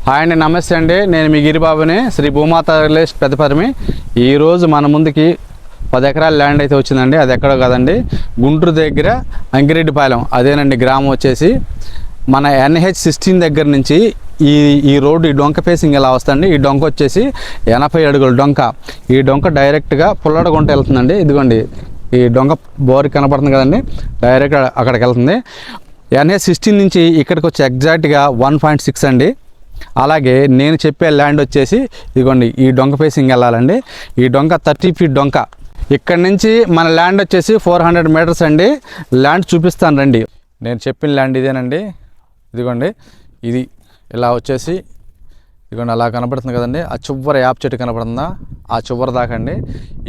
Hi అండి, నమస్తే అండి. నేను మీ గిరిబాబుని, శ్రీ భూమాత రియల్ ఎస్టేట్ పెద్దపరిమి. ఈరోజు మన ముందుకి 10 ఎకరాల ల్యాండ్ అయితే వచ్చిందండి. అది ఎక్కడో కదండి, గుంటూరు దగ్గర అంకిరెడ్డిపాలెం అదేనండి గ్రామం వచ్చేసి. మన NH16 దగ్గర నుంచి ఈ రోడ్డు, ఈ డొంక ఫేసింగ్ ఎలా వస్తుందండి. ఈ డొంక వచ్చేసి 80 అడుగుల డొంక. ఈ డొంక డైరెక్ట్గా పుల్లడగుంట వెళ్తుందండి. ఇదిగోండి ఈ డొంక బోర్ కనపడుతుంది కదండి, డైరెక్ట్ అక్కడికి వెళ్తుంది. NH16 నుంచి ఇక్కడికి వచ్చి ఎగ్జాక్ట్గా 1.6 అండి. అలాగే నేను చెప్పే ల్యాండ్ వచ్చేసి ఇదిగోండి ఈ డొంక ఫేసింగ్ వెళ్ళాలండి. ఈ డొంక 30 ఫీట్ డొంక. ఇక్కడ నుంచి మన ల్యాండ్ వచ్చేసి 400 మీటర్స్ అండి. ల్యాండ్ చూపిస్తాను రండి. నేను చెప్పిన ల్యాండ్ ఇదేనండి. ఇదిగోండి ఇది ఇలా వచ్చేసి ఇదిగోండి అలా కనపడుతుంది కదండి. ఆ చివరి యాప్ చెట్టు కనపడుతుందా, ఆ చివరి దాకా అండి.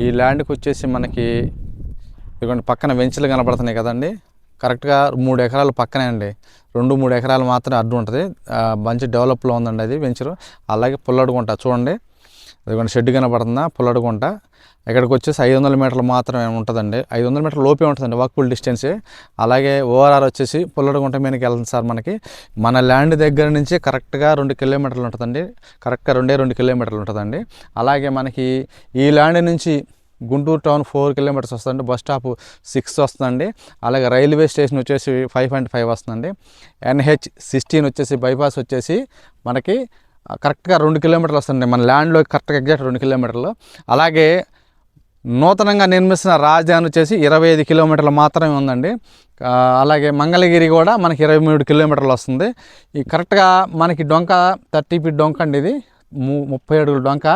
ఈ ల్యాండ్కి వచ్చేసి మనకి ఇదిగోండి పక్కన వెంచులు కనపడుతున్నాయి కదండి. కరెక్ట్గా 3 ఎకరాలు పక్కనే అండి. 2-3 ఎకరాలు మాత్రమే అడ్డు ఉంటుంది. మంచి డెవలప్లో ఉందండి అది వెంచరు. అలాగే పుల్లడుగుంట చూడండి, ఇదిగోండి షెడ్ కనపడుతుందా, పుల్లడుగుంట. ఇక్కడికి వచ్చేసి 500 మీటర్లు మాత్రమే ఉంటుందండి. 500 మీటర్ల లోపే ఉంటుందండి వాకబుల్ డిస్టెన్సే. అలాగే ఓఆర్ఆర్ వచ్చేసి పుల్లడుగుంట మీదకి వెళ్తుంది సార్. మనకి మన ల్యాండ్ దగ్గర నుంచి కరెక్ట్గా 2 కిలోమీటర్లు ఉంటుందండి. కరెక్ట్గా 2 కిలోమీటర్లు ఉంటుందండి. అలాగే మనకి ఈ ల్యాండ్ నుంచి గుంటూరు టౌన్ 4 కిలోమీటర్స్ వస్తుందండి. బస్ స్టాప్ 6 వస్తుందండి. అలాగే రైల్వే స్టేషన్ వచ్చేసి 5.5 వస్తుందండి. NH16 వచ్చేసి బైపాస్ వచ్చేసి మనకి కరెక్ట్గా 2 కిలోమీటర్లు వస్తుంది మన ల్యాండ్లో, కరెక్ట్గా ఎగ్జాక్ట్ 2 కిలోమీటర్లు. అలాగే నూతనంగా నిర్మిస్తున్న రాజధాని వచ్చేసి 25 కిలోమీటర్లు మాత్రమే ఉందండి. అలాగే మంగళగిరి కూడా మనకి 23 కిలోమీటర్లు వస్తుంది. ఈ కరెక్ట్గా మనకి డొంక 30 ఫీట్ డొంక అండి. ఇది 30 అడుగుల డొంక.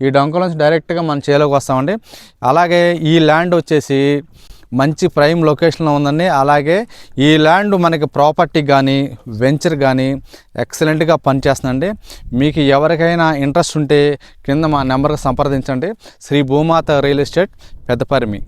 ఈ డొంకలోంచి డైరెక్ట్గా మన చేలోకి వస్తామండి. అలాగే ఈ ల్యాండ్ వచ్చేసి మంచి ప్రైమ్ లొకేషన్లో ఉందండి. అలాగే ఈ ల్యాండ్ మనకి ప్రాపర్టీ కానీ వెంచర్ కానీ ఎక్సలెంట్గా పనిచేస్తుందండి. మీకు ఎవరికైనా ఇంట్రెస్ట్ ఉంటే కింద మా నెంబర్కి సంప్రదించండి. శ్రీ భూమాత రియల్ ఎస్టేట్ పెద్దపరిమి.